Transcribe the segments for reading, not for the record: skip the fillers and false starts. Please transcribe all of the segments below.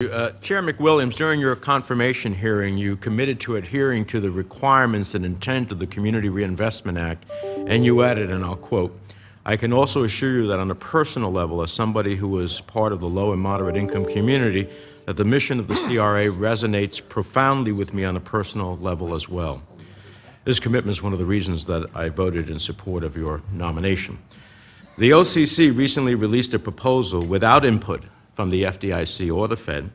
Chair McWilliams, during your confirmation hearing, you committed to adhering to the requirements and intent of the Community Reinvestment Act, and you added, and I'll quote, "I can also assure you that on a personal level, as somebody who was part of the low and moderate income community, that the mission of the CRA resonates profoundly with me on a personal level as well." This commitment is one of the reasons that I voted in support of your nomination. The OCC recently released a proposal without input from the FDIC or the Fed,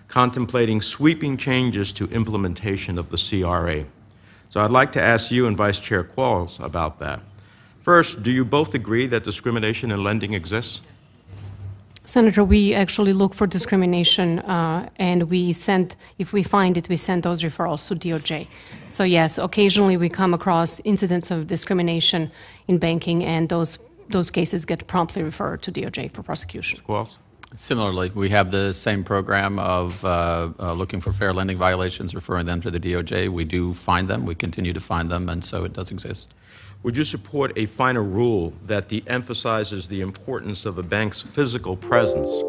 contemplating sweeping changes to implementation of the CRA. So I'd like to ask you and Vice Chair Qualls about that. First, do you both agree that discrimination in lending exists? Senator, we actually look for discrimination, and if we find it, we send those referrals to DOJ. So yes, occasionally we come across incidents of discrimination in banking, and those cases get promptly referred to DOJ for prosecution. Qualls? Similarly, we have the same program of looking for fair lending violations, referring them to the DOJ. We do find them. We continue to find them, and so it does exist. Would you support a final rule that emphasizes the importance of a bank's physical presence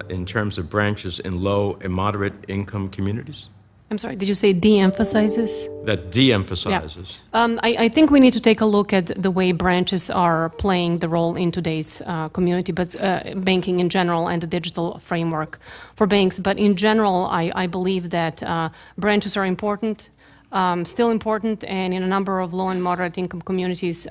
in terms of branches in low and moderate income communities? I'm sorry, did you say de-emphasizes? That de-emphasizes. Yeah. I think we need to take a look at the way branches are playing the role in today's community, but banking in general and the digital framework for banks. But in general, I believe that branches are important, still important, and in a number of low and moderate income communities,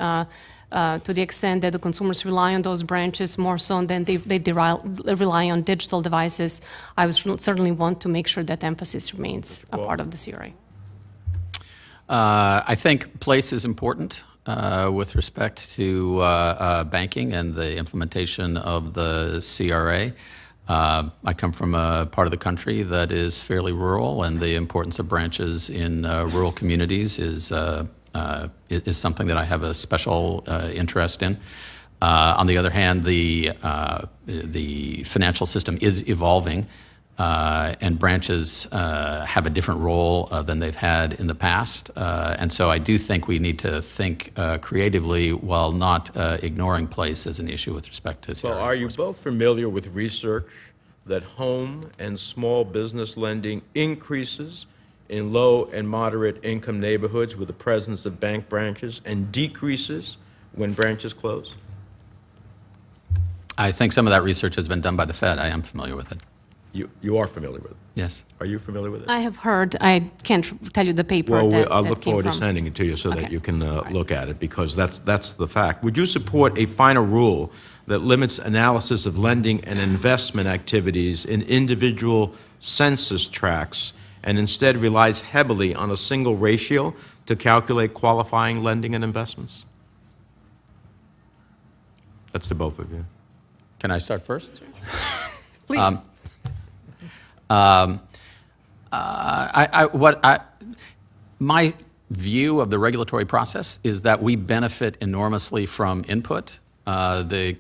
to the extent that the consumers rely on those branches more so than they rely on digital devices, I would certainly want to make sure that emphasis remains a part of the CRA. I think place is important with respect to banking and the implementation of the CRA. I come from a part of the country that is fairly rural, and the importance of branches in rural communities is something that I have a special interest in. On the other hand, the financial system is evolving, and branches have a different role than they've had in the past. And so I do think we need to think creatively while not ignoring place as an issue with respect to CRA. So are you both familiar with research that home and small business lending increases in low and moderate income neighborhoods with the presence of bank branches and decreases when branches close? I think some of that research has been done by the Fed. I am familiar with it. You are familiar with it? Yes. Are you familiar with it? I have heard. I can't tell you the paper. Well, I'll that look forward to sending it to you so that you can look at it, because that's the fact. Would you support a final rule that limits analysis of lending and investment activities in individual census tracts and instead relies heavily on a single ratio to calculate qualifying lending and investments? That's to both of you. Can I start first? Please. My view of the regulatory process is that we benefit enormously from input. The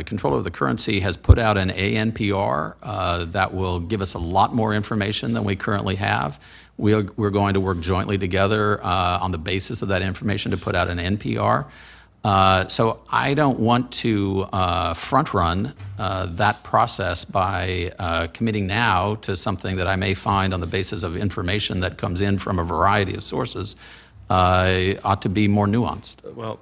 Controller of the Currency has put out an ANPR that will give us a lot more information than we currently have. We're going to work jointly together on the basis of that information to put out an NPR. So I don't want to front-run that process by committing now to something that I may find on the basis of information that comes in from a variety of sources ought to be more nuanced. Well,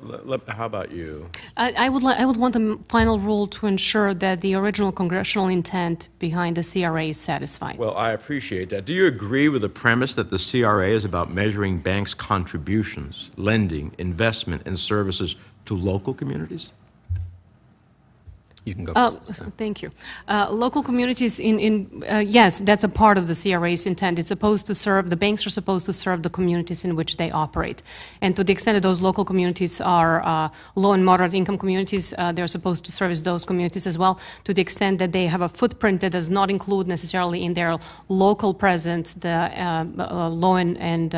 how about you? I would want a final rule to ensure that the original congressional intent behind the CRA is satisfied. Well, I appreciate that. Do you agree with the premise that the CRA is about measuring banks' contributions, lending, investment, and services to local communities? You can go first. Thank you. Local communities, yes, that's a part of the CRA's intent. It's supposed to serve, the banks are supposed to serve the communities in which they operate. And to the extent that those local communities are low and moderate income communities, they're supposed to service those communities as well. To the extent that they have a footprint that does not include necessarily in their local presence the low and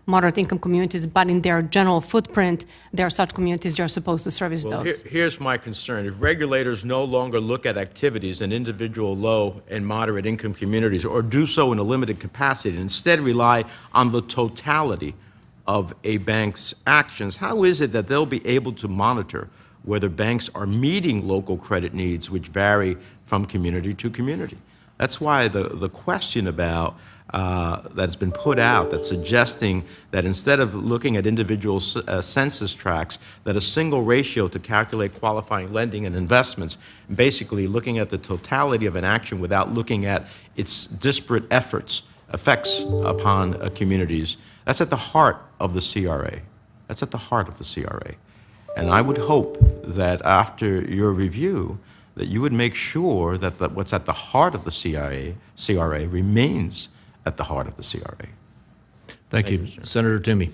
moderate income communities, but in their general footprint, there are such communities they're supposed to service those. Here's my concern. If regulators no longer look at activities in individual low and moderate income communities, or do so in a limited capacity, and instead rely on the totality of a bank's actions, how is it that they'll be able to monitor whether banks are meeting local credit needs, which vary from community to community? That's why the question about that's been put out that's suggesting that instead of looking at individual census tracts, that a single ratio to calculate qualifying lending and investments, basically looking at the totality of an action without looking at its disparate effects upon communities, that's at the heart of the CRA. That's at the heart of the CRA. And I would hope that after your review, that you would make sure that what's at the heart of the CRA remains at the heart of the CRA. Thank you. Senator Toomey.